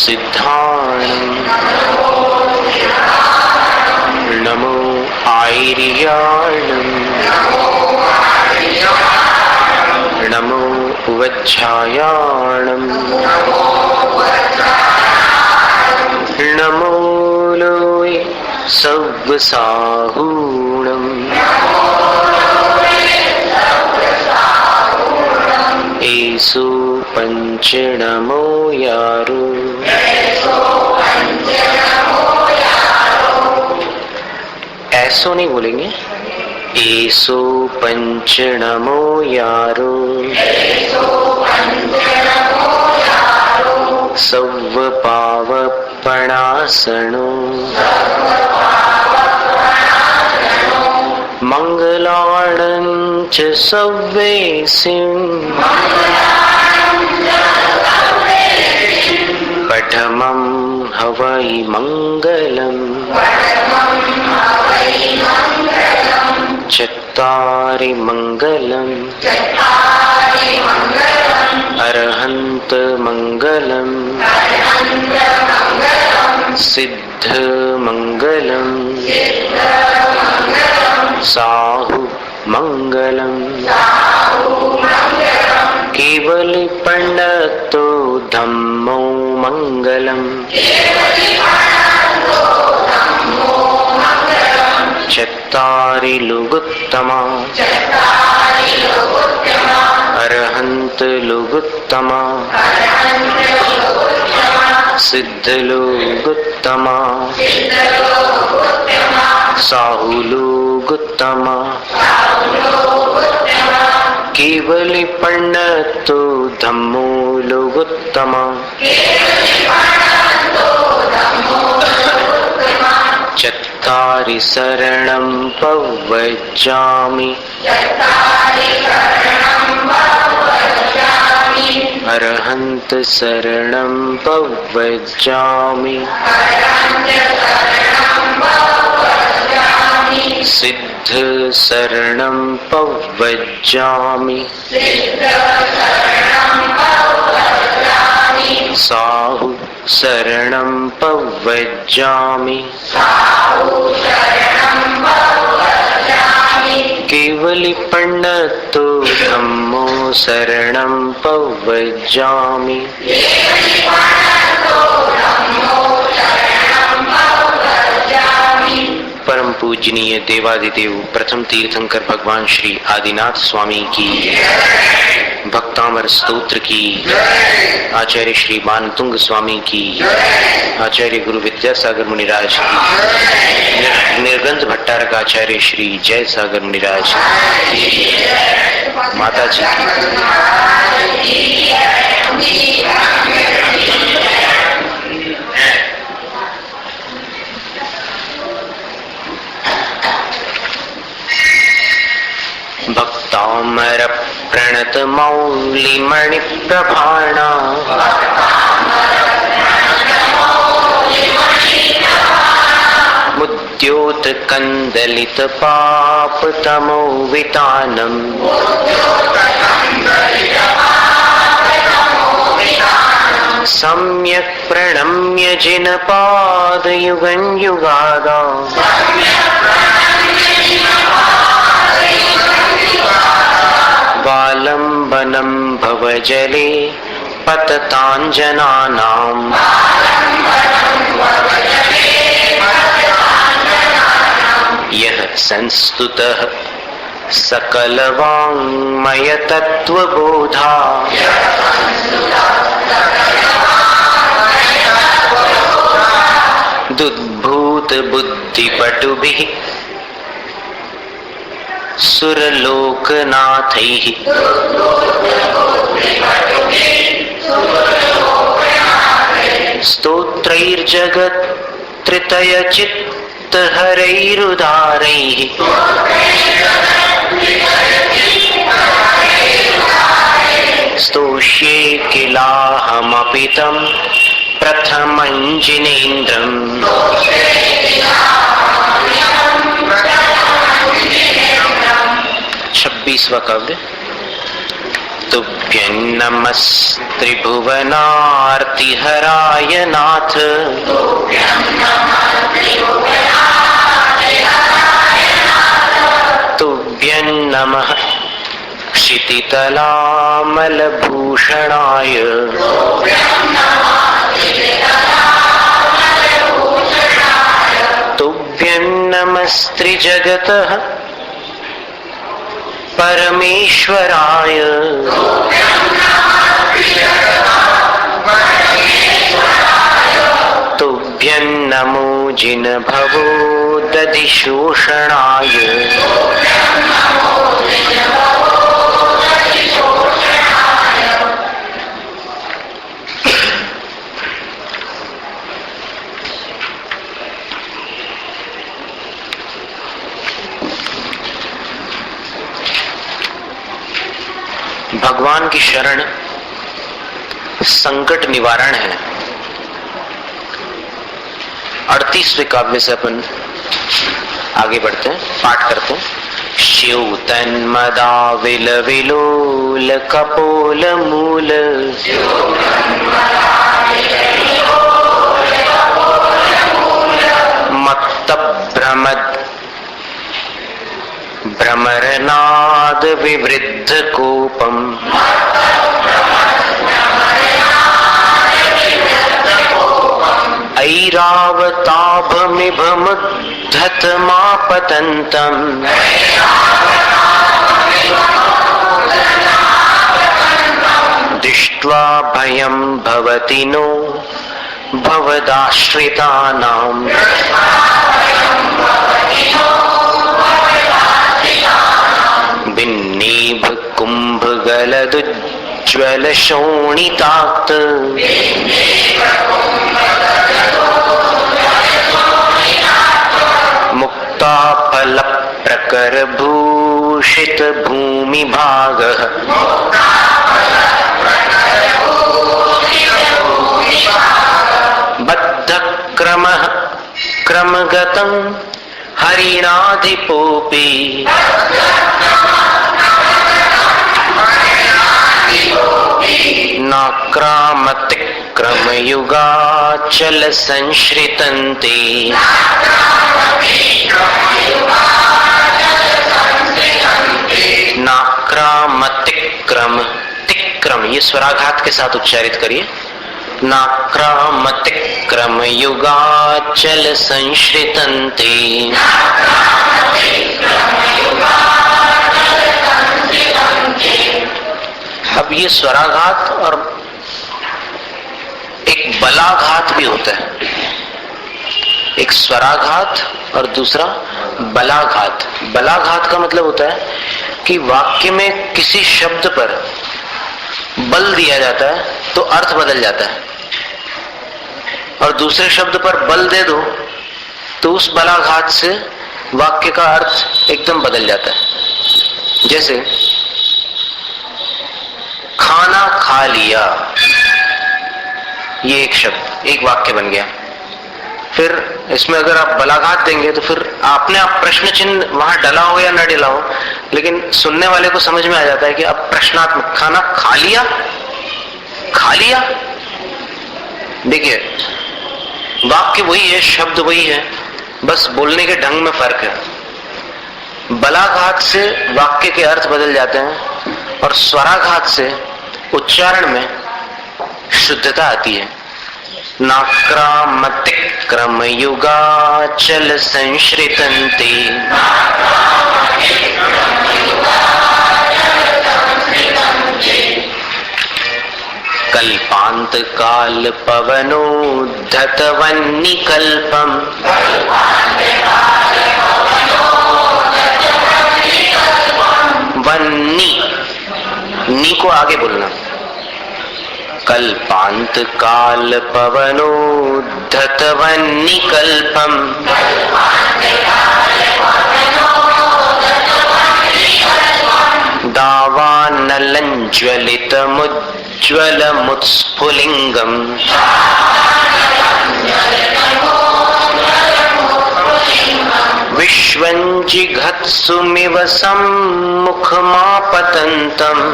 सिद्धाणं नमो आयर्याणं नमो वज्रायाणं नमो लोय सव्वसाहूणं एसो पंचनमो यारो। ऐसो नहीं बोलेंगे, एसो पंचनमो यारो। सव्व पावपणासनो मंगलाणं च सव्वेसिं पठमं हवै मंगलम् चत्तारि मंगलम् अरहन्त मंगलम् सिद्ध मंगलम् साहु मंगलम् केवल पंडितो धम्मो मंगलम् चत्तारि लोगोत्तमा अरहंत लोगोत्तमा सिद्ध लोगोत्तमा साहु लोगोत्तमा केवल पंडितो धम्मो लोगोत्तमा चत्तारि शरणं पवज्जामि अरहन्त शरणं पवज्जामि सिद्ध शरणं पवज्जामि साहु शरणं पवज्जामि केवली पंडितो धम्मो शरणं पवज्जामि परम पूजनीय देवादिदेव प्रथम तीर्थंकर भगवान श्री आदिनाथ स्वामी की, भक्तामर स्तोत्र की, आचार्य श्री बानतुंग स्वामी की, आचार्य गुरु विद्यासागर मुनिराज की, निर्गंध भट्टारक आचार्य श्री जय सागर मुनिराज की, माता जी की। भक्तामर प्रणत मौलिमणि प्रभाणा मुद्योत कंदलित पाप तमो वितानम सम्यक प्रणम्य जिन पाद युगं युगादा वालंबनं भवजले पतताञ्जनानाम् यः संस्तुतः सकलवाङ्मय तत्त्वबोधा दुद्भूत बुद्धिपटुभिः सुरलोकनाथैः स्तोत्रैर्जगत्त्रितयचित्तहरैरुदारैः स्तोष्ये किलाहमपि तं प्रथमं जिनेन्द्रम्। 26वां काव्य। तुभ्यं नमस्त्रिभुवनार्तिहराय नाथ तुभ्यं नमः क्षितितलामलभूषणाय तुभ्यं नमस्त्रिजगतः परमेश्वराय तुभ्यं नमो जिनभवोदधिशोषणाय भगवान की शरण संकट निवारण है। 38वें काव्य से अपन आगे बढ़ते हैं, पाठ करते हैं। शिव तन्मदा विल विलोल कपोल मूल मत्त भ्रमद भ्रमरनाद विवृद्ध कोपम ऐरावताभमिभमुद्धतमापतन्तम् दृष्ट्वा भयं भवति नो भवदाश्रितानाम् बिन्नीभ कुंभ गलदुज्ज्वल शोणिताक्त मुक्ता फल प्रकर भूषित भूमि भागः बद्ध क्रमः क्रमगतं हरिणाधिपोपि नाक्रामतिक्रमयुगाचल संश्रितन्ते नाक्रामतिक्रम तिक्रम ये स्वराघात के साथ उच्चारित करिए। नाक्रामतिक्रम युगाचल संश्रितन्ते अब ये स्वराघात और एक बलाघात भी होता है। एक स्वराघात और दूसरा बलाघात। बलाघात का मतलब होता है कि वाक्य में किसी शब्द पर बल दिया जाता है तो अर्थ बदल जाता है, और दूसरे शब्द पर बल दे दो तो उस बलाघात से वाक्य का अर्थ एकदम बदल जाता है। जैसे खाना खा लिया, ये एक शब्द, एक वाक्य बन गया। फिर इसमें अगर आप बलाघात देंगे तो फिर आपने आप प्रश्न चिन्ह वहां डला हो या न डला हो, लेकिन सुनने वाले को समझ में आ जाता है कि अब प्रश्नात्मक, खाना खा लिया, खा लिया। देखिए वाक्य वही है, शब्द वही है, बस बोलने के ढंग में फर्क है। बलाघात से वाक्य के अर्थ बदल जाते हैं और स्वराघात से उच्चारण में शुद्धता आती है। नाक्रामतिक्रम युगाचल संश्रितन्ते कल्पांत काल पवनोद्धतवन्निकल्पम् वन्नी, नी को आगे बोलना। कल्पांत काल पवनोद्धतवन्निकल्पम् दावानलञ्ज्वलितमुज्ज्वलमुत्स्फुलिङ्गम् विश्वञ्जिघत्सुमिव सम्मुखमापतन्तम्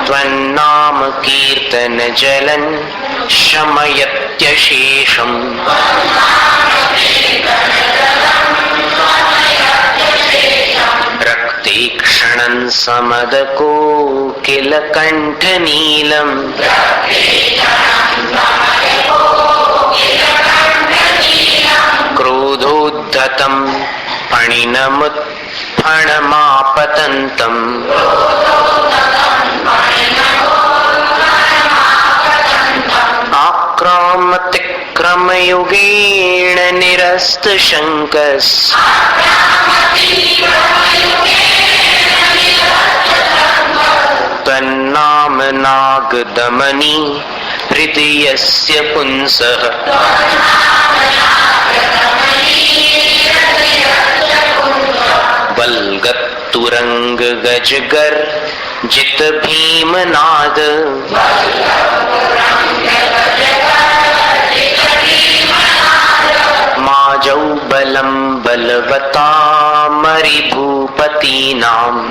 त्वन्नाम कीर्तन जलन् शमयत्यशेषम् रक्ते क्षणं समदकोकिलकण्ठनीलम् क्रोधोद्धतं फणिनमुत्फणमापतन्तम् आक्रामतिक्रमयुगेण निरस्तशङ्कस् तन्नाम नागदमनी हृदयस्य पुंसः बल्गत्तुरंग गजगर जित भीमनाद माजौ बलं बलवता मरिभूपतीनाम्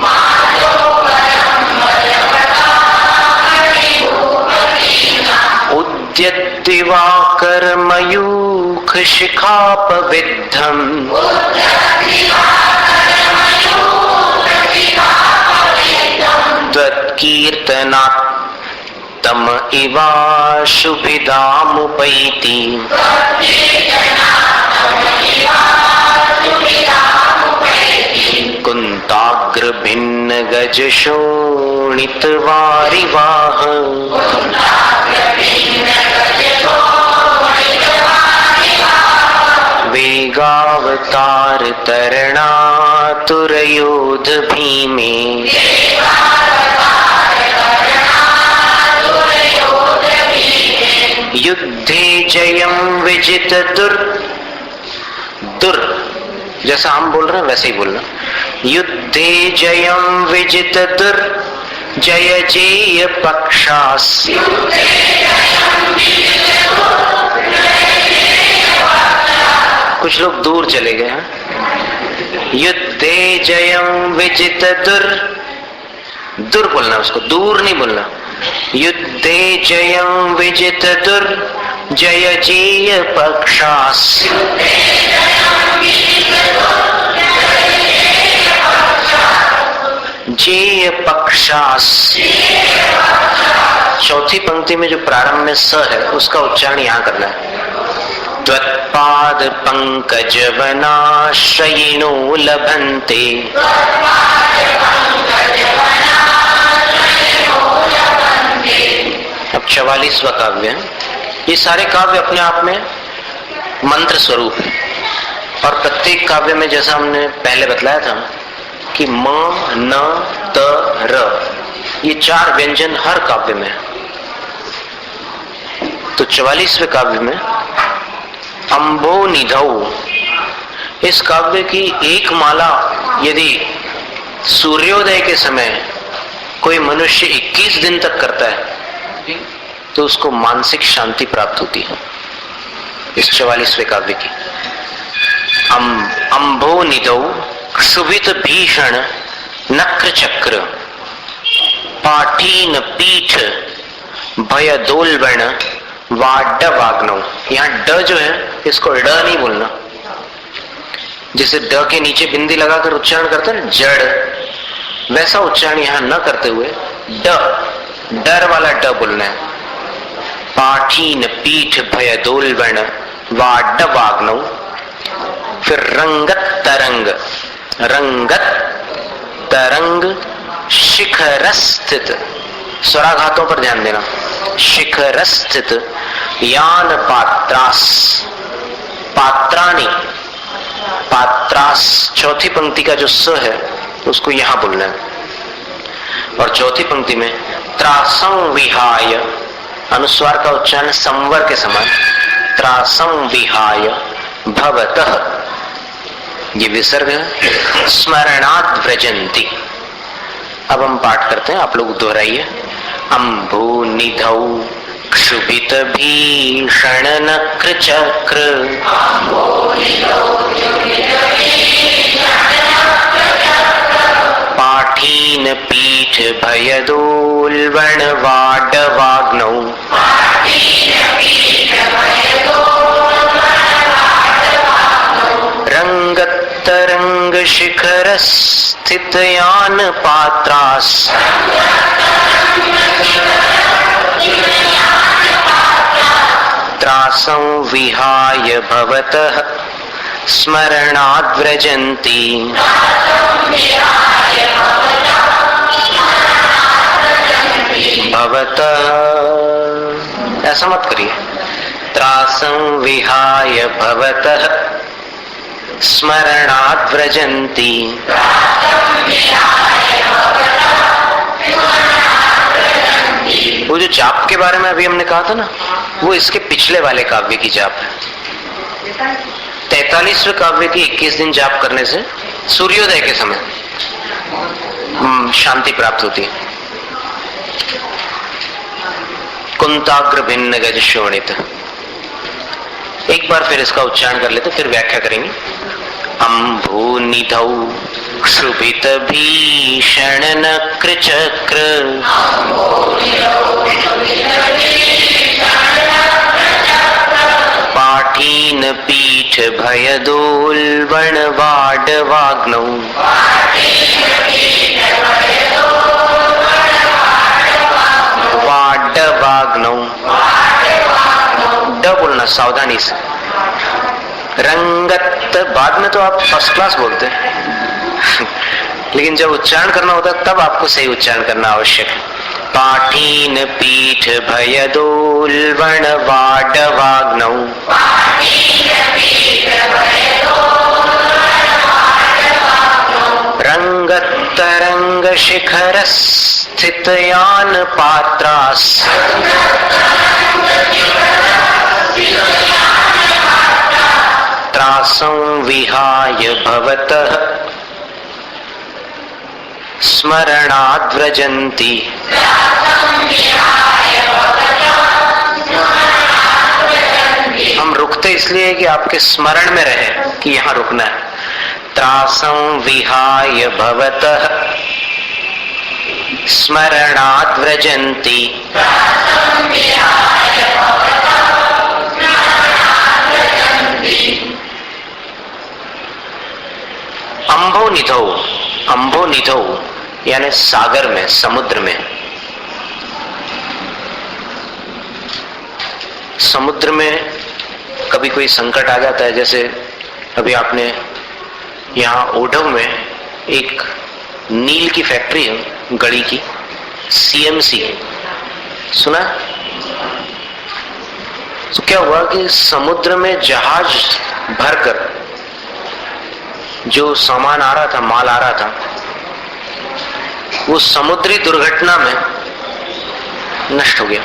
उद्यद्दिवाकरमयूख शिखापविद्धम् त्वत्कीर्तनात् तम इवाशुभिदामुपैति कुन्ताग्रभिन्न गजशोणितवारिवाह वेगावतार तरणातुरयोध भीमे युद्धे जयं विजित दुर जैसा हम बोल रहे हैं वैसे ही बोलना। युद्धे जयं विजित दुर जय जेय पक्षास कुछ लोग दूर चले गए हैं। युद्धे जयं विजित दुर बोलना, उसको दूर नहीं बोलना। युद्धे जयं विजित दुर जय जेय पक्षास जेय पक्षास। चौथी पंक्ति में जो प्रारंभ में स है उसका उच्चारण यहां करना है। त्वत्पाद पंकज वनाश्रयिणो लभन्ते अब 44वां काव्य है। ये सारे काव्य अपने आप में मंत्र स्वरूप है और प्रत्येक काव्य में जैसा हमने पहले बतलाया था कि म न त र ये 4 व्यंजन हर काव्य में है। तो 44वें काव्य में अम्बो निधौ, इस काव्य की एक माला यदि सूर्योदय के समय कोई मनुष्य 21 दिन तक करता है तो उसको मानसिक शांति प्राप्त होती है। इस 44वें काव्य की अम्भो निधौ क्षुभित भीषण नक्र चक्र पाठीन पीठ भय दोलवण वाड वाग्नव। यहाँ ड जो है इसको ड नहीं बोलना, जैसे ड के नीचे बिंदी लगाकर उच्चारण करते हैं जड़, वैसा उच्चारण यहाँ न करते हुए ड, डर वाला ड बोलना है। पाठीन पीठ भय दोलवण वाड वाग्नव। फिर रंगत तरंग, रंगत तरंग शिखरस्थित, स्वराघातों पर ध्यान देना। शिखरस्थित यान पात्रास, पात्राणी, पात्रास चौथी पंक्ति का जो स है उसको यहां बोलना है। और चौथी पंक्ति में त्रासं विहाय, अनुस्वार का उच्चारण संवर के समान, त्रासं विहाय भवतः, ये विसर्ग है। स्मरणात् व्रजन्ति। अब हम पाठ करते हैं, आप लोग दोहराइए। अम्भो निधौ क्षुभित भीषण नक्र चक्र पाठीन पीठ भयदोल्बण वाडवाग्नौ रंगतरंग शिखर स्थित यान पात्रास त्रासं विहाय भवतः स्मरणाद्व्रजन्ति भवतः, ऐसा मत करिए, त्रासं विहाय भवतः स्मरणाद्व्रजन्ति। वो जो जाप के बारे में अभी हमने कहा था ना, वो इसके पिछले वाले काव्य की जाप है। 43वें काव्य की 21 दिन जाप करने से सूर्योदय के समय शांति प्राप्त होती है। कुंताग्र भिन्न गज शोणित, एक बार फिर इसका उच्चारण कर लेते, फिर व्याख्या करेंगे। अम्भूनिधौ क्षुभित भीषण नक्र चक्र पाठीन पीठ भयदोल्बण वाडवाग्नौ वाडवाग्नौ, ड बोलना सावधानी से। रंगत, बाद में तो आप फर्स्ट क्लास बोलते हैं लेकिन जब उच्चारण करना होता है तब आपको सही उच्चारण करना आवश्यक है। पाठीन पीठ भयदोल्बण वाडवाग्नौ रंगतरंग शिखर स्थित यान पात्रास त्रासं विहाय भवतः स्मरणाद्व्रजन्ति। हम रुकते इसलिए कि आपके स्मरण में रहे कि यहाँ रुकना है। त्रासं विहाय भवतः स्मरणाद्व्रजन्ति। अम्भोनिधौ, अम्भोनिधौ यानी सागर में, समुद्र में। समुद्र में कभी कोई संकट आ जाता है, जैसे अभी आपने यहाँ ओढव में एक नील की फैक्ट्री है, गड़ी की, सीएमसी, सुना? तो क्या हुआ कि समुद्र में जहाज भरकर जो सामान आ रहा था, माल आ रहा था, वो समुद्री दुर्घटना में नष्ट हो गया।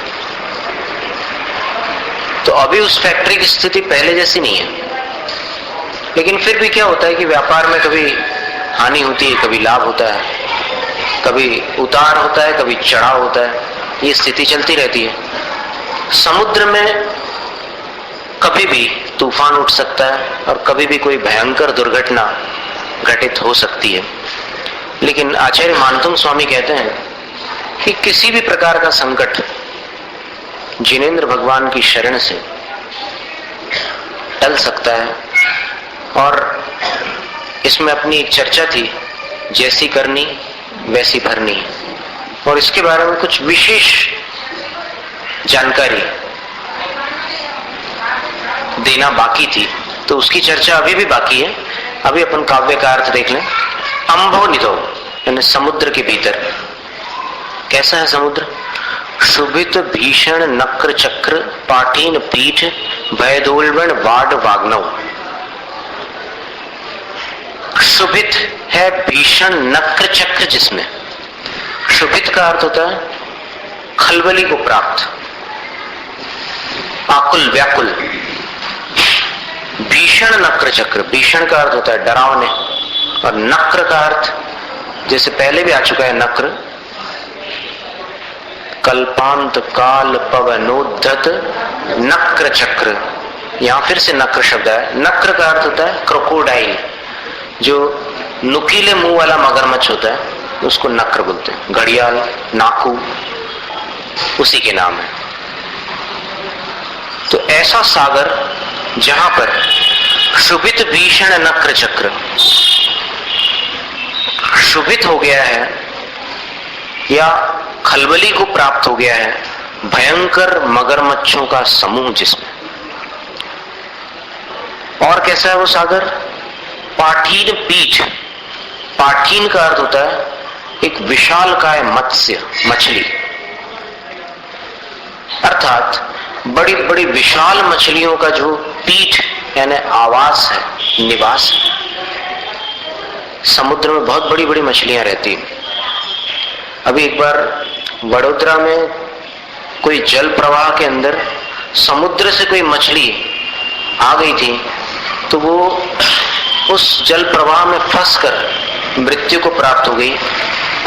तो अभी उस फैक्ट्री की स्थिति पहले जैसी नहीं है, लेकिन फिर भी क्या होता है कि व्यापार में कभी हानि होती है, कभी लाभ होता है, कभी उतार होता है, कभी चढ़ाव होता है, ये स्थिति चलती रहती है। समुद्र में कभी भी तूफान उठ सकता है और कभी भी कोई भयंकर दुर्घटना घटित हो सकती है। लेकिन आचार्य मानतुंग स्वामी कहते हैं कि किसी भी प्रकार का संकट जिनेंद्र भगवान की शरण से टल सकता है। और इसमें अपनी एक चर्चा थी, जैसी करनी वैसी भरनी, और इसके बारे में कुछ विशेष जानकारी देना बाकी थी, तो उसकी चर्चा अभी भी बाकी है। अभी अपन काव्य का अर्थ देख लें। अम्भोनिधौ यानी समुद्र के भीतर। कैसा है समुद्र? शुभित भीषण नक्र चक्र पाठीन पीठ भयदोल्बण वाडवाग्नौ। शुभित है भीषण नक्र चक्र, जिसमें शुभित का अर्थ होता है खलबली को प्राप्त, आकुल व्याकुल। भीषण नक्र चक्र, भीषण का अर्थ होता है डरावने, और नक्र का अर्थ जैसे पहले भी आ चुका है, नक्र कल्पांत काल पवनोद्धत नक्र चक्र। यहां फिर से नक्र शब्द है। नक्र का अर्थ होता है क्रोकोडाइल, जो नुकीले मुंह वाला मगरमच्छ होता है उसको नक्र बोलते हैं। घड़ियाल, नाकू उसी के नाम है। तो ऐसा सागर जहां पर क्षुभित भीषण नक्र चक्र क्षुभित हो गया है या खलबली को प्राप्त हो गया है, भयंकर मगरमच्छों का समूह जिसमें। और कैसा है वो सागर? पाठीन पीठ। पाठीन का अर्थ होता है एक विशालकाय मत्स्य, मछली, अर्थात बड़ी बड़ी विशाल मछलियों का जो पीठ यानी आवास है, निवास है। समुद्र में बहुत बड़ी बड़ी मछलियां रहती हैं। अभी एक बार वडोदरा में कोई जल प्रवाह के अंदर समुद्र से कोई मछली आ गई थी, तो वो उस जल प्रवाह में फंसकर मृत्यु को प्राप्त हो गई।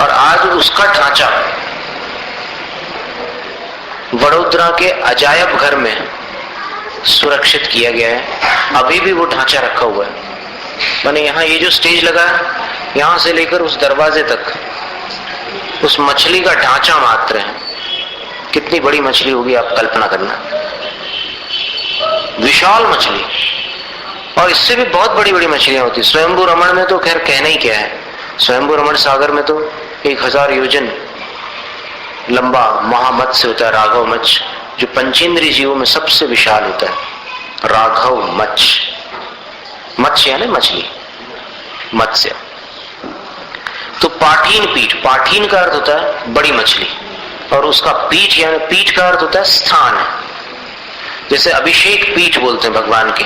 और आज उसका ढांचा वडोदरा के अजायब घर में सुरक्षित किया गया है। अभी भी वो ढांचा रखा हुआ है। माने यहाँ ये जो स्टेज लगा है, यहां से लेकर उस दरवाजे तक उस मछली का ढांचा मात्र है। कितनी बड़ी मछली होगी आप कल्पना करना, विशाल मछली। और इससे भी बहुत बड़ी बड़ी मछलियां होती। स्वयंभू रमण में तो खैर कहना ही क्या है, स्वयंभू रमण सागर में तो 1000 योजन लंबा महामत्स्य होता है, राघव मत्स्य, जो पंचेंद्रिय जीवों में सबसे विशाल होता है। राघव मत्स्य, मत्स्य यानी मछली, मत्स्य। तो पाठीन पीठ, पाठीन का अर्थ होता है बड़ी मछली, और उसका पीठ यानी पीठ का अर्थ होता है स्थान है। जैसे अभिषेक पीठ बोलते हैं भगवान के,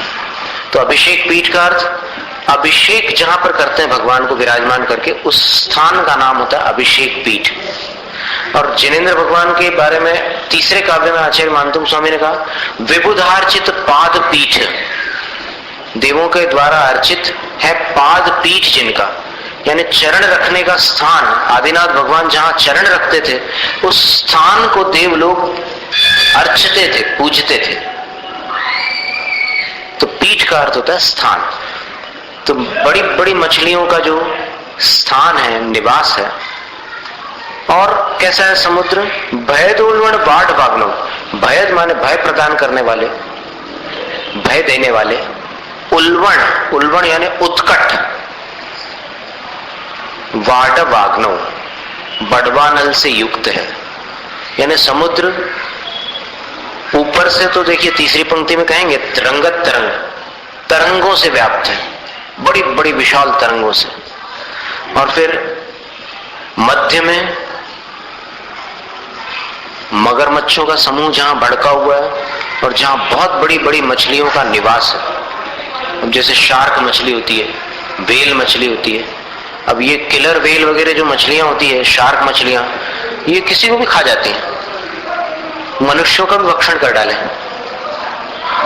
तो अभिषेक पीठ का अर्थ अभिषेक जहां पर करते हैं भगवान को विराजमान करके, उस स्थान का नाम होता है अभिषेक पीठ। और जिनेंद्र भगवान के बारे में तीसरे काव्य में आचार्य मानतुंग स्वामी ने कहा, विबुधार्चित पाद पीठ, देवों के द्वारा अर्चित है पाद पीठ जिनका, यानी चरण रखने का स्थान। आदिनाथ भगवान जहां चरण रखते थे उस स्थान को देव लोग अर्चते थे, पूजते थे। तो पीठ का अर्थ होता है स्थान। तो बड़ी बड़ी मछलियों का जो स्थान है, निवास है। और कैसा है समुद्र? भयदोलवण बाट बागनो, भयद माने भय प्रदान करने वाले, भय देने वाले। उल्वण, उल्वण यानी उत्कट। वाड वाग्नो, बड़वा नल से युक्त है, यानी समुद्र ऊपर से तो देखिए तीसरी पंक्ति में कहेंगे तरंगत तरंग, तरंगों से व्याप्त है, बड़ी बड़ी विशाल तरंगों से। और फिर मध्य में मगरमच्छों का समूह जहां भड़का हुआ है और जहां बहुत बड़ी बड़ी मछलियों का निवास है। जैसे शार्क मछली होती है, वेल मछली होती है। अब ये किलर वेल वगैरह जो मछलियां होती है, शार्क मछलियां, ये किसी को भी खा जाती हैं, मनुष्यों का भी भक्षण कर डाले।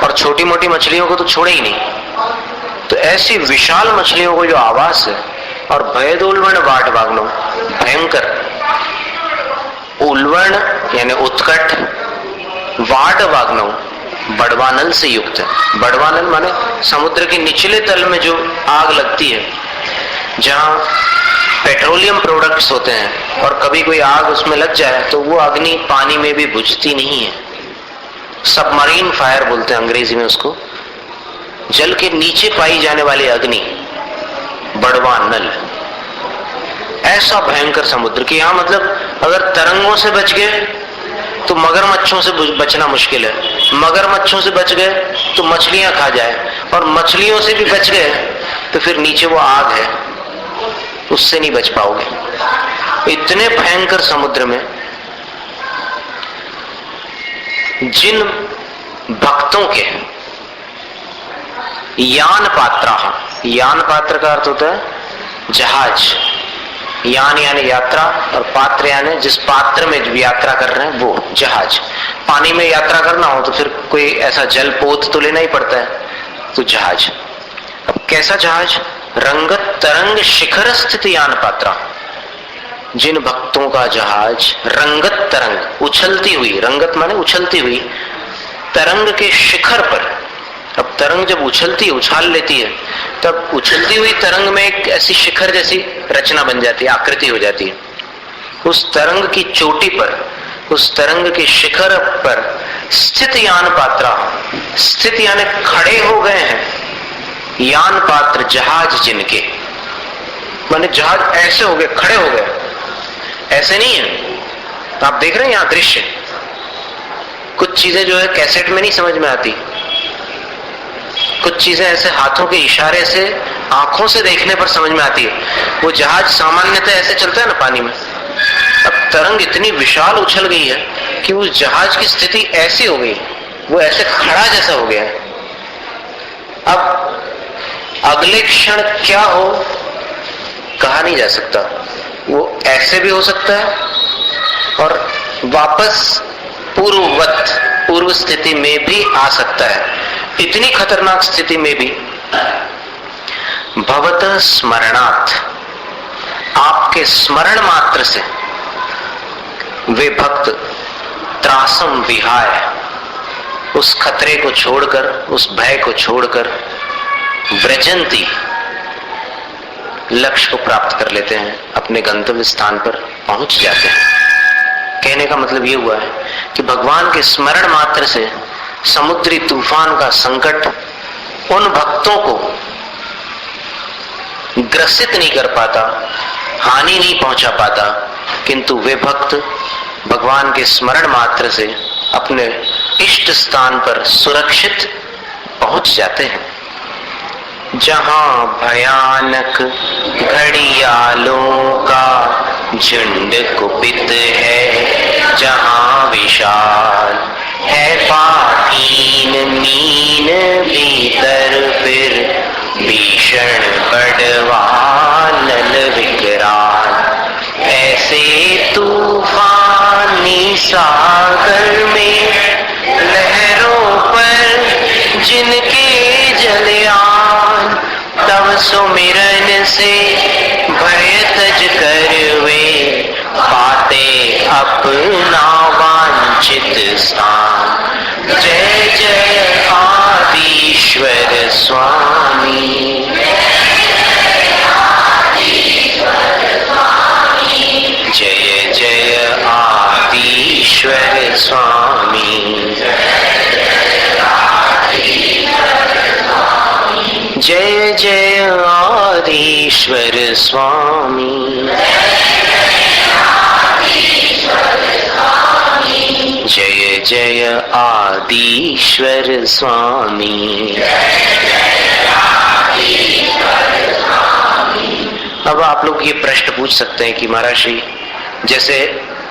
और छोटी मोटी मछलियों को तो छोड़े ही नहीं। तो ऐसी विशाल मछलियों को जो आवास है। और भयदोलवण वाट वाग्नो, भयंकर। उल्वण यानी उत्कट, वाट वाग्नो बड़वानल से युक्त है। बड़वानल माने समुद्र के निचले तल में जो आग लगती है, जहां पेट्रोलियम प्रोडक्ट्स होते हैं, और कभी कोई आग उसमें लग जाए तो वो अग्नि पानी में भी बुझती नहीं है। सबमरीन फायर बोलते हैं अंग्रेजी में उसको। जल के नीचे पाई जाने वाली अग्नि, बड़वानल। ऐसा भयंकर समुद्र कि यहां मतलब अगर तरंगों से बच गए तो मगरमच्छों से बचना मुश्किल है, मगरमच्छों से बच गए तो मछलियां खा जाए, और मछलियों से भी बच गए तो फिर नीचे वो आग है, उससे नहीं बच पाओगे। इतने भयंकर समुद्र में जिन भक्तों के यान पात्रा, यान पात्र का अर्थ होता है जहाज। यान यानी यात्रा, और पात्र यानी जिस पात्र में यात्रा कर रहे हैं वो जहाज। पानी में यात्रा करना हो तो फिर कोई ऐसा जलपोत तो लेना ही पड़ता है, तो जहाज। अब कैसा जहाज? रंगत तरंग शिखर स्थित यान पात्रा, जिन भक्तों का जहाज रंगत तरंग, उछलती हुई, रंगत माने उछलती हुई तरंग के शिखर पर, अब तरंग जब उछलती उछाल लेती है तब उछलती हुई तरंग में एक ऐसी शिखर जैसी रचना बन जाती है, आकृति हो जाती है। उस तरंग की चोटी पर, उस तरंग के शिखर पर स्थित यान पात्रा, स्थित यानी खड़े हो गए हैं यान पात्र, जहाज जिनके, माने जहाज ऐसे हो गए, खड़े हो गए, ऐसे नहीं है। आप देख रहे हैं यहां दृश्य, कुछ चीजें जो है कैसेट में नहीं समझ में आती, कुछ चीजें ऐसे हाथों के इशारे से, आंखों से देखने पर समझ में आती है। वो जहाज सामान्यतः ऐसे चलता है ना पानी में, अब तरंग इतनी विशाल उछल गई है कि उस जहाज की स्थिति ऐसी हो गई, वो ऐसे खड़ा जैसा हो गया है। अब अगले क्षण क्या हो कहा नहीं जा सकता, वो ऐसे भी हो सकता है और वापस पूर्ववत, पूर्व स्थिति में भी आ सकता है। इतनी खतरनाक स्थिति में भी भवतः स्मरणात्, आपके स्मरण मात्र से वे भक्त त्रासम विहाय, उस खतरे को छोड़कर, उस भय को छोड़कर व्रजंती, लक्ष्य को प्राप्त कर लेते हैं, अपने गंतव्य स्थान पर पहुंच जाते हैं। कहने का मतलब यह हुआ है कि भगवान के स्मरण मात्र से समुद्री तूफान का संकट उन भक्तों को ग्रसित नहीं कर पाता, हानि नहीं पहुंचा पाता, किंतु वे भक्त भगवान के स्मरण मात्र से अपने इष्ट स्थान पर सुरक्षित पहुंच जाते हैं। जहां भयानक घड़ियालों का झुंड कुपित है, जहां विशाल है पाटीन मीन भीतर, फिर भीषण बड़वानल विकराल, ऐसे तूफानी सागर में लहरों पर जिनके जलयान, तब सुमिरन से भय तज कर वे पाते अपना वांछित स्थान। जय जय आदिश्वर स्वामी, जय जय आदिश्वर स्वामी, जय जय आदिश्वर स्वामी, जय जय आदिश्वर स्वामी। अब आप लोग ये प्रश्न पूछ सकते हैं कि महाराज जी, जैसे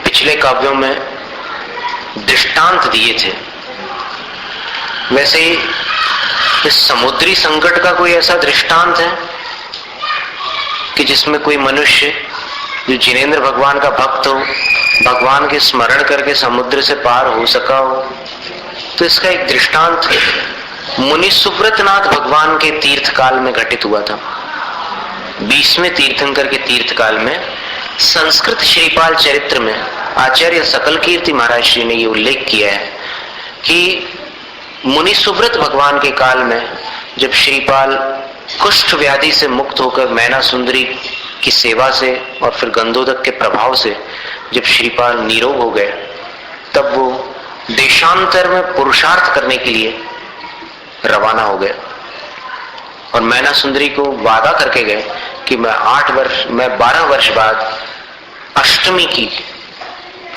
पिछले काव्यों में दृष्टांत दिए थे, वैसे ही इस समुद्री संकट का कोई ऐसा दृष्टांत है कि जिसमें कोई मनुष्य जो जिनेंद्र भगवान का भक्त हो, भगवान के स्मरण करके समुद्र से पार हो सका हो? तो इसका एक दृष्टांत मुनि सुब्रतनाथ भगवान के तीर्थ काल में घटित हुआ था। 20वें तीर्थंकर के तीर्थ काल में संस्कृत श्रीपाल चरित्र में आचार्य सकल कीर्ति महाराज श्री ने ये उल्लेख किया है कि मुनि सुब्रत भगवान के काल में जब श्रीपाल कुष्ठ व्याधि से मुक्त होकर मैना सुंदरी की सेवा से और फिर गंधोदक के प्रभाव से जब श्रीपाल निरोग हो गए, तब वो देशांतर में पुरुषार्थ करने के लिए रवाना हो गए और मैना सुंदरी को वादा करके गए कि मैं 12 वर्ष बाद अष्टमी की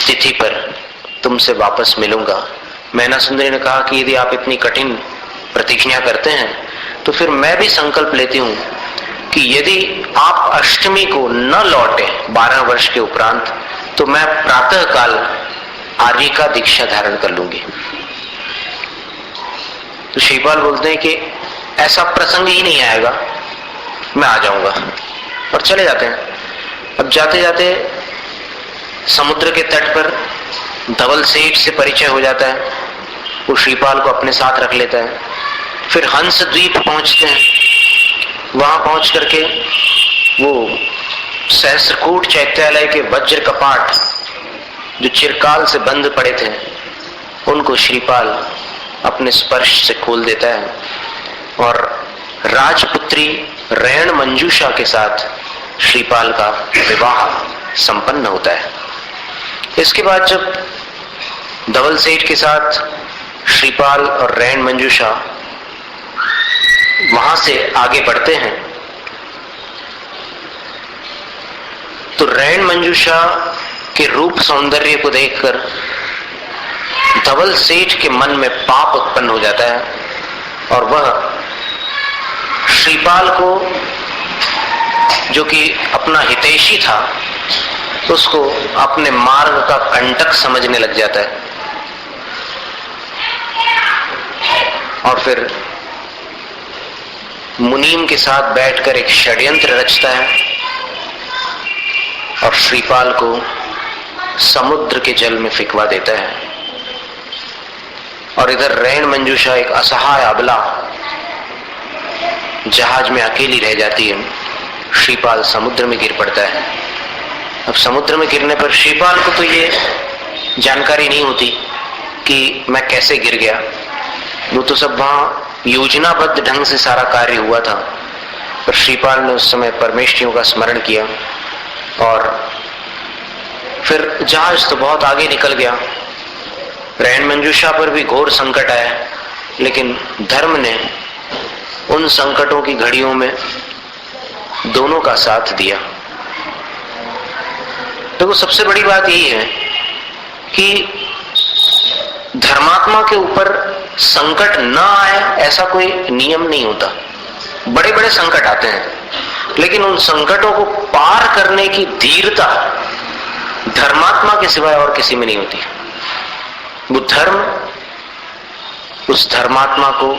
तिथि पर तुमसे वापस मिलूंगा। मैना सुंदरी ने कहा कि यदि आप इतनी कठिन प्रतिज्ञा करते हैं तो फिर मैं भी संकल्प लेती हूं कि यदि आप अष्टमी को न लौटे 12 वर्ष के उपरांत, तो मैं प्रातः काल आर्य का दीक्षा धारण कर लूंगी। तो श्रीपाल बोलते हैं कि ऐसा प्रसंग ही नहीं आएगा, मैं आ जाऊंगा, और चले जाते हैं। अब जाते जाते समुद्र के तट पर धवल सेठ से परिचय हो जाता है, वो श्रीपाल को अपने साथ रख लेता है। फिर हंस द्वीप पहुंचते हैं, वहां पहुंच करके वो सहस्रकूट चैत्यालय के वज्र कपाट जो चिरकाल से बंद पड़े थे, उनको श्रीपाल अपने स्पर्श से खोल देता है और राजपुत्री रैण मंजूषा के साथ श्रीपाल का विवाह संपन्न होता है। इसके बाद जब धवल सेठ के साथ श्रीपाल और रैण मंजूषा वहां से आगे बढ़ते हैं, तो रैण मंजूषा के रूप सौंदर्य को देखकर धवल सेठ के मन में पाप उत्पन्न हो जाता है और वह श्रीपाल को, जो कि अपना हितैषी था, उसको अपने मार्ग का कंटक समझने लग जाता है और फिर मुनीम के साथ बैठकर एक षड्यंत्र रचता है और श्रीपाल को समुद्र के जल में फिकवा देता है। और इधर रैण मंजूषा एक असहाय अबला जहाज में अकेली रह जाती है। श्रीपाल समुद्र में गिर पड़ता है। अब समुद्र में गिरने पर श्रीपाल को तो ये जानकारी नहीं होती कि मैं कैसे गिर गया, वो तो सब वहां योजनाबद्ध ढंग से सारा कार्य हुआ था। पर श्रीपाल ने उस समय परमेष्ठियों का स्मरण किया और फिर जहाज तो बहुत आगे निकल गया। रैण मंजूषा पर भी घोर संकट आया, लेकिन धर्म ने उन संकटों की घड़ियों में दोनों का साथ दिया। देखो, सबसे बड़ी बात यही है कि धर्मात्मा के ऊपर संकट न आए ऐसा कोई नियम नहीं होता। बड़े बड़े संकट आते हैं, लेकिन उन संकटों को पार करने की धीरता धर्मात्मा के सिवाय और किसी में नहीं होती। वो धर्म उस धर्मात्मा को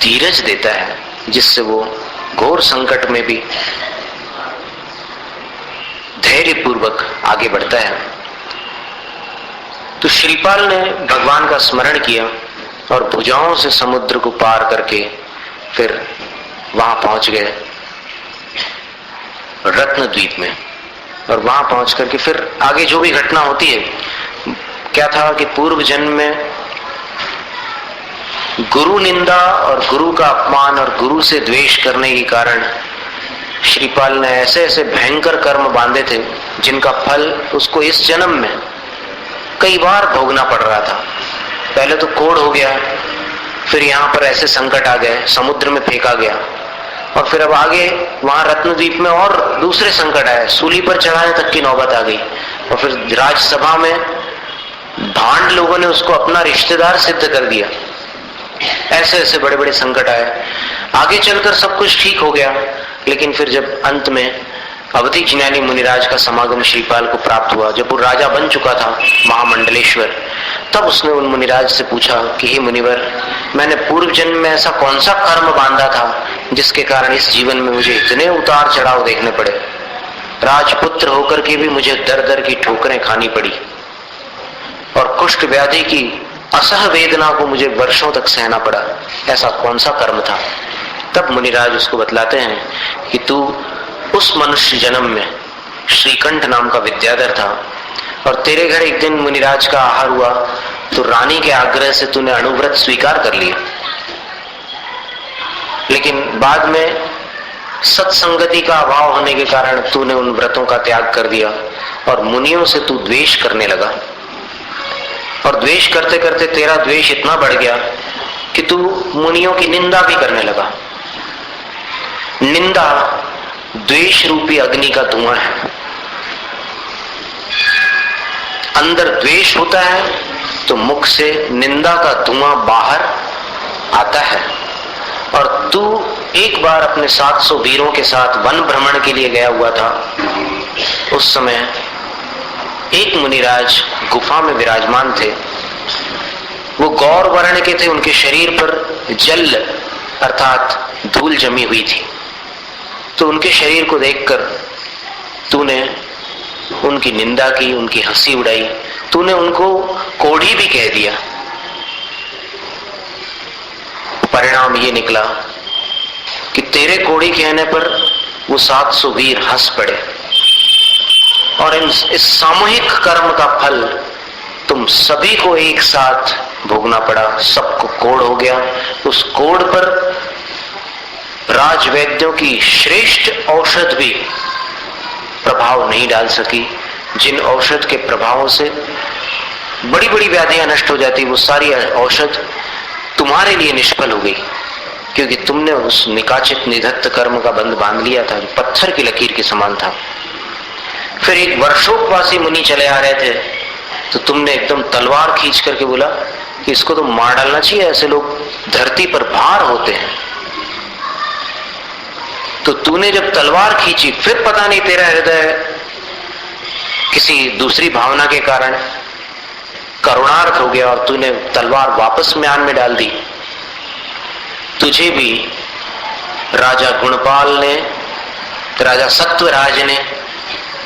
धीरज देता है, जिससे वो घोर संकट में भी धैर्यपूर्वक आगे बढ़ता है। तो श्रीपाल ने भगवान का स्मरण किया और भुजाओं से समुद्र को पार करके फिर वहां पहुंच गए रत्नद्वीप में। और वहां पहुंच करके फिर आगे जो भी घटना होती है, क्या था कि पूर्व जन्म में गुरु निंदा और गुरु का अपमान और गुरु से द्वेष करने के कारण श्रीपाल ने ऐसे ऐसे भयंकर कर्म बांधे थे जिनका फल उसको इस जन्म में कई बार भोगना पड़ रहा था। पहले तो कोढ़ हो गया, फिर यहाँ पर ऐसे संकट आ गए, समुद्र में फेंका गया, और फिर अब आगे वहां रत्नद्वीप में और दूसरे संकट आए, सूली पर चढ़ाने तक की नौबत आ गई। और फिर राज्यसभा में भांड लोगों ने उसको अपना रिश्तेदार सिद्ध कर दिया। ऐसे ऐसे बड़े बड़े संकट आए। आगे चलकर सब कुछ ठीक हो गया, लेकिन फिर जब अंत में अवधि ज्ञानी मुनिराज का समागम श्रीपाल को प्राप्त हुआ, जब वो राजा बन चुका था महामंडलेश्वर, तब उसने उन मुनिराज से पूछा कि हे मुनिवर, मैंने पूर्व जन्म में ऐसा कौन सा कर्म बांधा था जिसके कारण इस जीवन में मुझे इतने उतार चढ़ाव देखने पड़े। राजपुत्र होकर के भी मुझे दर दर की ठोकरें खानी पड़ी और कुष्ठ व्याधि की असह वेदना को मुझे वर्षों तक सहना पड़ा। ऐसा कौन सा कर्म था? तब मुनिराज उसको बतलाते हैं कि तू उस मनुष्य जन्म में श्रीकंठ नाम का विद्याधर था और तेरे घर एक दिन मुनिराज का आहार हुआ तो रानी के आग्रह से तूने अणुव्रत स्वीकार कर लिया, लेकिन बाद में सत्संगति का अभाव होने के कारण तूने उन व्रतों का त्याग कर दिया और मुनियों से तू द्वेष करने लगा। और द्वेष करते करते तेरा द्वेष इतना बढ़ गया कि तू मुनियों की निंदा भी करने लगा। निंदा द्वेष रूपी अग्नि का धुआं है। अंदर द्वेष होता है तो मुख से निंदा का धुआं बाहर आता है। और तू एक बार अपने 700 वीरों के साथ वन भ्रमण के लिए गया हुआ था। उस समय एक मुनिराज गुफा में विराजमान थे। वो गौर वर्ण के थे, उनके शरीर पर जल अर्थात धूल जमी हुई थी। तो उनके शरीर को देखकर तूने उनकी निंदा की, उनकी हंसी उड़ाई, तूने उनको कोढ़ी भी कह दिया। परिणाम ये निकला कि तेरे कोढ़ी कहने पर वो 700 वीर हंस पड़े और इस सामूहिक कर्म का फल तुम सभी को एक साथ भोगना पड़ा। सबको कोढ़ हो गया। उस कोढ़ पर राजवैद्यों की श्रेष्ठ औषध भी प्रभाव नहीं डाल सकी। जिन औषध के प्रभावों से बड़ी बड़ी व्याधियां नष्ट हो जाती, वो सारी औषध तुम्हारे लिए निष्फल हो गई, क्योंकि तुमने उस निकाचित निधत्त कर्म का बंध बांध लिया था, जो पत्थर की लकीर के समान था। फिर एक वर्षोपवासी मुनि चले आ रहे थे, तो तुमने एकदम तलवार खींच करके बोला कि इसको तो मार डालना चाहिए, ऐसे लोग धरती पर भार होते हैं। तो तूने जब तलवार खींची, फिर पता नहीं तेरा हृदय किसी दूसरी भावना के कारण करुणार्थ हो गया और तूने तलवार वापस म्यान में डाल दी। तुझे भी राजा गुणपाल ने, राजा सत्वराज ने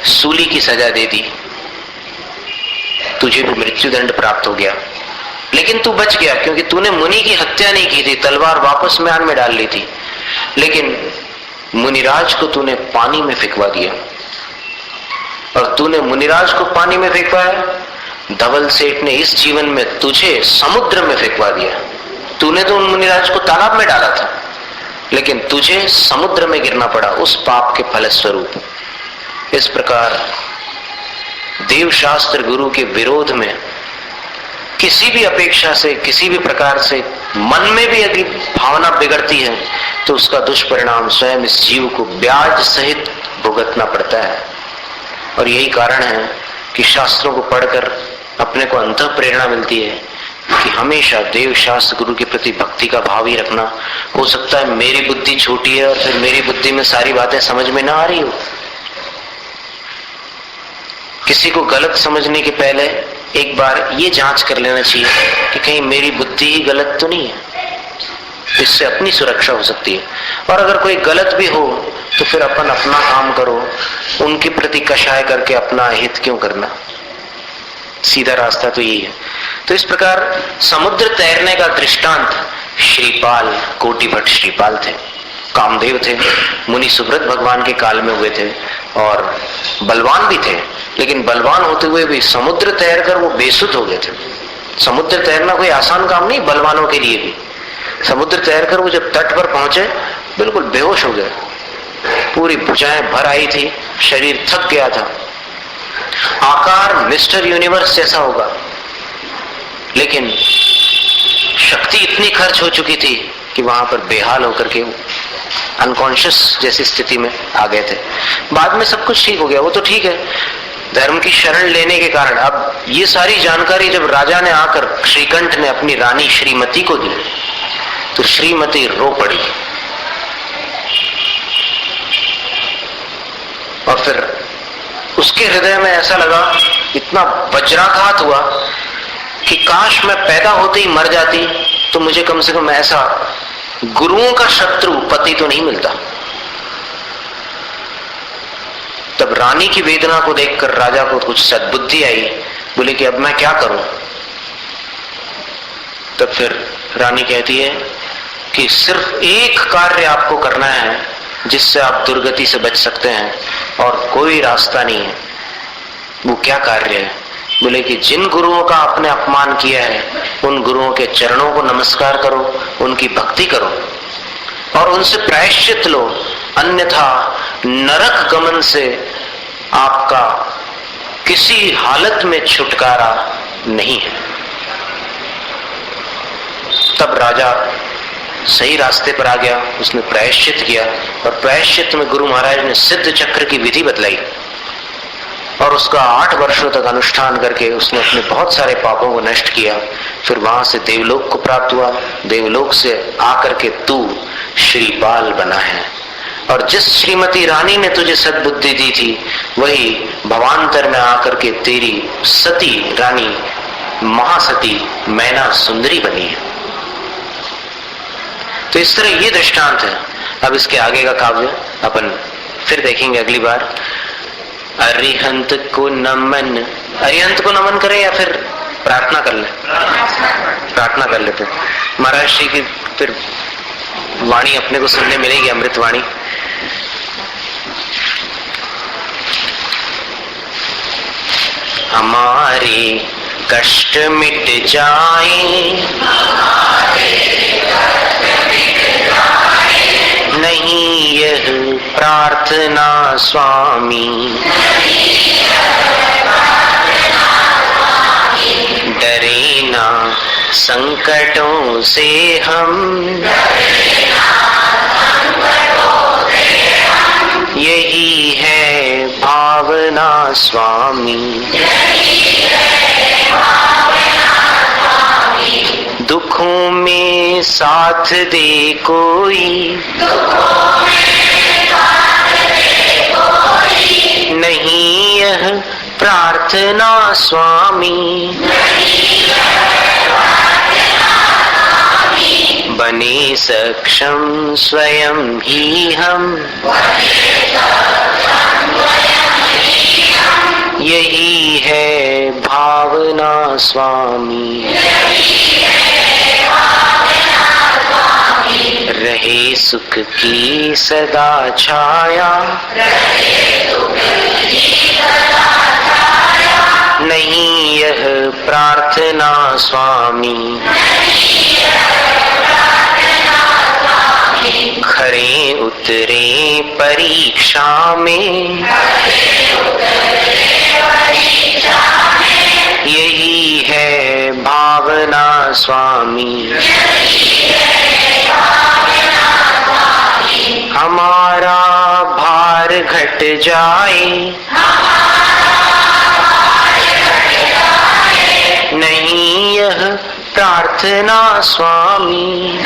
सूली की सजा दे दी। तुझे भी मृत्युदंड प्राप्त हो गया, लेकिन तू बच गया, क्योंकि तूने मुनि की हत्या नहीं की थी, तलवार वापस म्यान में डाल ली थी। लेकिन मुनिराज को तूने पानी में फेंकवा दिया, और तूने मुनिराज को पानी में फेंकवाया, धवल सेठ ने इस जीवन में तुझे समुद्र में फेंकवा दिया। तूने तो उन मुनिराज को तालाब में डाला था, लेकिन तुझे समुद्र में गिरना पड़ा उस पाप के फलस्वरूप। इस प्रकार देव शास्त्र गुरु के विरोध में किसी भी अपेक्षा से, किसी भी प्रकार से मन में भी यदि भावना बिगड़ती है, तो उसका दुष्परिणाम स्वयं इस जीव को ब्याज सहित भुगतना पड़ता है। और यही कारण है कि शास्त्रों को पढ़कर अपने को अंतः प्रेरणा मिलती है कि हमेशा देव शास्त्र गुरु के प्रति भक्ति का भाव ही रखना। हो सकता है मेरी बुद्धि छोटी है और फिर मेरी बुद्धि में सारी बातें समझ में ना आ रही हो। किसी को गलत समझने के पहले एक बार ये जांच कर लेना चाहिए कि कहीं मेरी बुद्धि ही गलत तो नहीं है। इससे अपनी सुरक्षा हो सकती है। और अगर कोई गलत भी हो तो फिर अपन अपना काम करो, उनके प्रति कषाय करके अपना हित क्यों करना। सीधा रास्ता तो यही है। तो इस प्रकार समुद्र तैरने का दृष्टांत श्रीपाल, कोटि भट्ट श्रीपाल थे, कामदेव थे, मुनि सुब्रत भगवान के काल में हुए थे और बलवान भी थे। लेकिन बलवान होते हुए भी समुद्र तैरकर वो बेसुध हो गए थे। समुद्र तैरना कोई आसान काम नहीं बलवानों के लिए भी। समुद्र तैरकर वो जब तट पर पहुंचे बिल्कुल बेहोश हो गए, पूरी भुजाएं भर आई थी, शरीर थक गया था, आकार मिस्टर यूनिवर्स जैसा होगा, लेकिन शक्ति इतनी खर्च हो चुकी थी कि वहां पर बेहाल होकर के अनकॉन्शियस जैसी स्थिति में आ गए थे। बाद में सब कुछ ठीक हो गया, वो तो ठीक है, धर्म की शरण लेने के कारण। अब ये सारी जानकारी जब राजा ने आकर श्रीकंठ ने अपनी रानी श्रीमती को दी, तो श्रीमती रो पड़ी और फिर उसके हृदय में ऐसा लगा, इतना वज्राघात हुआ कि काश मैं पैदा होते ही मर जाती तो मुझे कम से कम ऐसा गुरुओं का शत्रु पति तो नहीं मिलता। तब रानी की वेदना को देखकर राजा को कुछ सद्बुद्धि आई, बोले कि अब मैं क्या करूं। तब फिर रानी कहती है कि सिर्फ एक कार्य आपको करना है जिससे आप दुर्गति से बच सकते हैं, और कोई रास्ता नहीं है। वो क्या कार्य है? बोले कि जिन गुरुओं का आपने अपमान किया है उन गुरुओं के चरणों को नमस्कार करो, उनकी भक्ति करो और उनसे प्रायश्चित लो, अन्यथा नरक गमन से आपका किसी हालत में छुटकारा नहीं है। तब राजा सही रास्ते पर आ गया, उसने प्रायश्चित किया और प्रायश्चित में गुरु महाराज ने सिद्ध चक्र की विधि बतलाई और उसका 8 वर्षों तक अनुष्ठान करके उसने अपने बहुत सारे पापों को नष्ट किया। फिर वहां से देवलोक को प्राप्त हुआ। देवलोक से आकर के तू श्रीपाल बना है, और जिस श्रीमती रानी ने तुझे सद्बुद्धि दी थी वही भवांतर में आकर के तेरी सती रानी महासती मैना सुंदरी बनी है। तो इस तरह ये दृष्टांत है। अब इसके आगे का काव्य अपन फिर देखेंगे अगली बार। अरिहंत को नमन, अरिहंत को नमन करें या फिर प्रार्थना कर ले? प्रार्थना कर लेते। महाराज श्री की फिर वाणी अपने को सुनने मिलेगी, अमृत वाणी। हमारे कष्ट मिट जाएं, नहीं यह प्रार्थना स्वामी, डरे ना संकटों से हम, यही है भावना स्वामी। दुखों में साथ दे कोई, नहीं यह प्रार्थना स्वामी, बने सक्षम स्वयं ही हम, यही है भावना स्वामी। रहे सुख की सदा छाया, नहीं यह प्रार्थना स्वामी, खरे उतरे परीक्षा में, यही है भावना स्वामी। हमारा भार घट जाए, नहीं यह प्रार्थना स्वामी,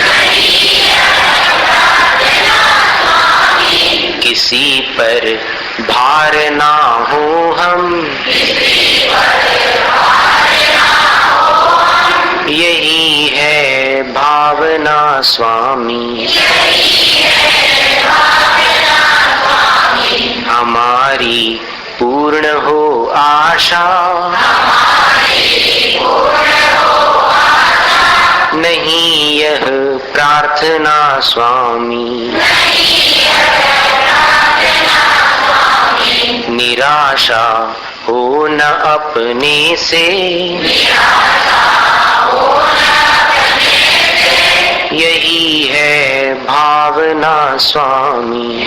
किसी पर भार ना हो हम, यही है भावना स्वामी। हमारी पूर्ण हो आशा, नहीं यह प्रार्थना स्वामी, निराशा हो न अपने से, यही है भावना स्वामी।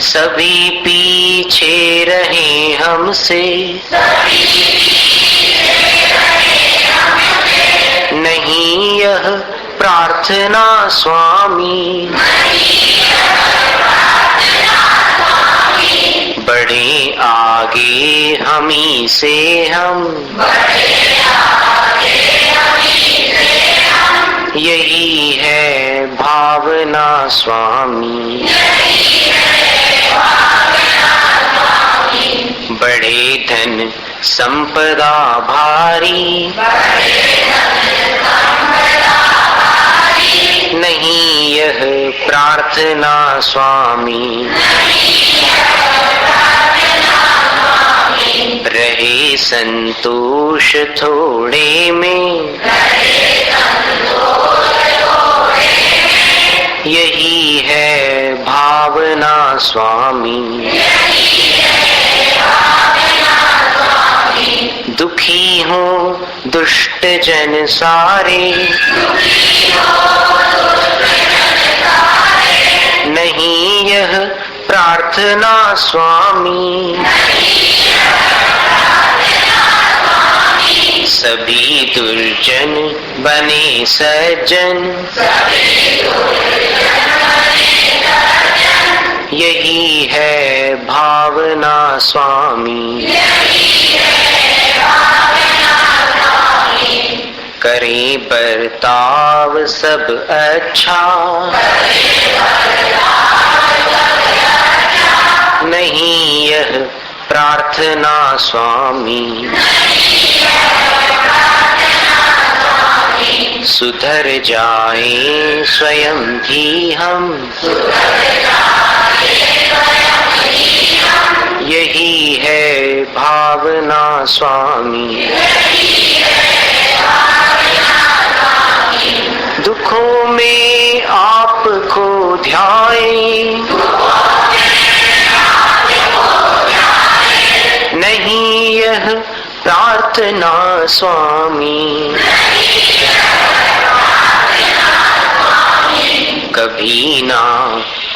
सभी पीछे रहे हमसे, नहीं यह प्रार्थना स्वामी, बढ़े आगे हमी से हम, यही है भावना स्वामी। बढ़े धन संपदा भारी, नहीं यह प्रार्थना स्वामी, रहे संतोष थोड़े में, यही है भावना स्वामी। दुखी हो दुष्ट जन सारे, नहीं यह प्रार्थना स्वामी, सभी दुर्जन बने सज्जन, यही है भावना स्वामी। करें बर्ताव सब अच्छा, नहीं यह प्रार्थना स्वामी, सुधर जाएं स्वयं ही हम, यही है भावना स्वामी। दुखों में आपको ध्याएं, ना स्वामी, कभी ना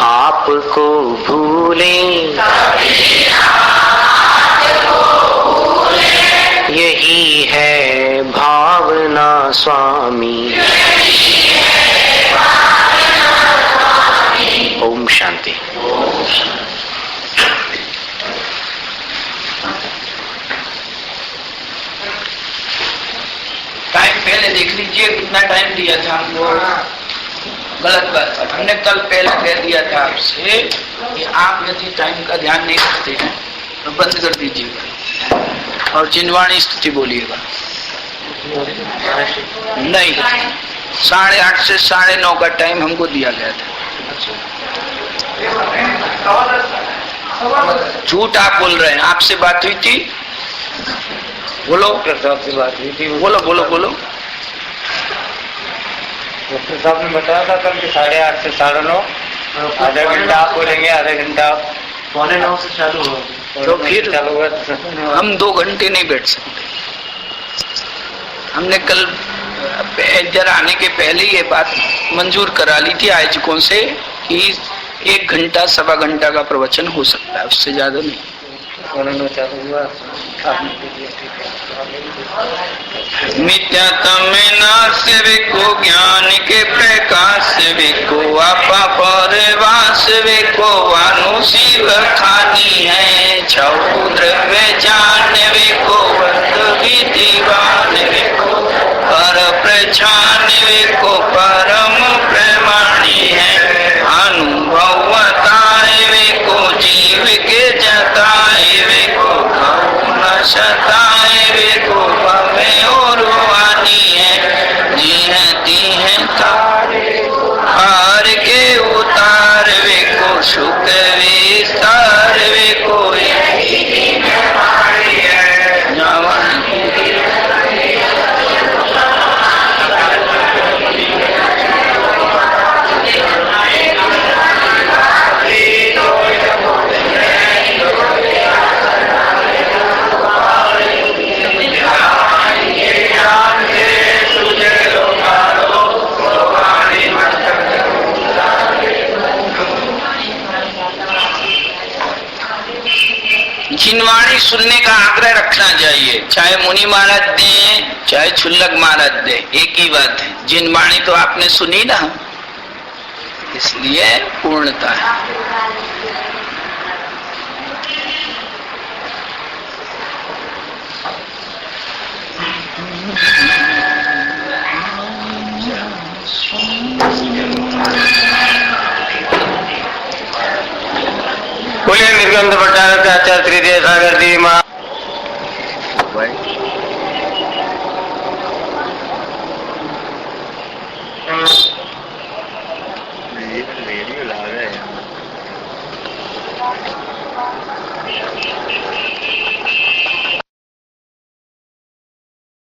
आपको भूलें, यही है भावना स्वामी। ओम शांति। टाइम पहले देख लीजिए कितना टाइम दिया था हमको। गलत बात है, हमने कल पहले कह दिया था आपसे कि आप यदि टाइम का ध्यान नहीं रखते हैं तो बंद कर दीजिएगा और जिनवाणी स्तुति बोलिएगा। नहीं, 8:30 से 9:30 का टाइम हमको दिया गया था। झूठ आप बोल रहे हैं। आपसे बात हुई थी? बोलो। आपसे बात हुई थी? बोलो बोलो बोलो। डॉक्टर साहब ने बताया था कल कि 8:30 से 9:30, आधा घंटा आप बोलेंगे, आधा घंटा 8:45 से चालू होगा। तो फिर हम 2 घंटे नहीं बैठ सकते। हमने कल जरा आने के पहले ये बात मंजूर करा ली थी आयोजकों से कि 1 घंटा 1.25 घंटा का प्रवचन हो सकता है, उससे ज्यादा नहीं। नित्यतम नास्य विको ज्ञान के प्रकाश विको आपा परवास विको वानु शिव खानी है छौ द्रव्य जान विको विधिवान विको पर प्रचान विको परम प्रमाणी है अनुभवताए विको जीव के जताए विको सताए विको भवे और वानी है जीहती है तार के उतार विको सुख विस्तार विको जिनवाणी सुनने का आग्रह रखना चाहिए, चाहे मुनि महाराज दें चाहे छुल्लक महाराज दें, एक ही बात है। जिनवाणी तो आपने सुनी ना, इसलिए पूर्णता है। बोलिए निर्गंध भट्टारक आचार्य तृतीय सागर जी माँ। रेडियो ला रहे हैं।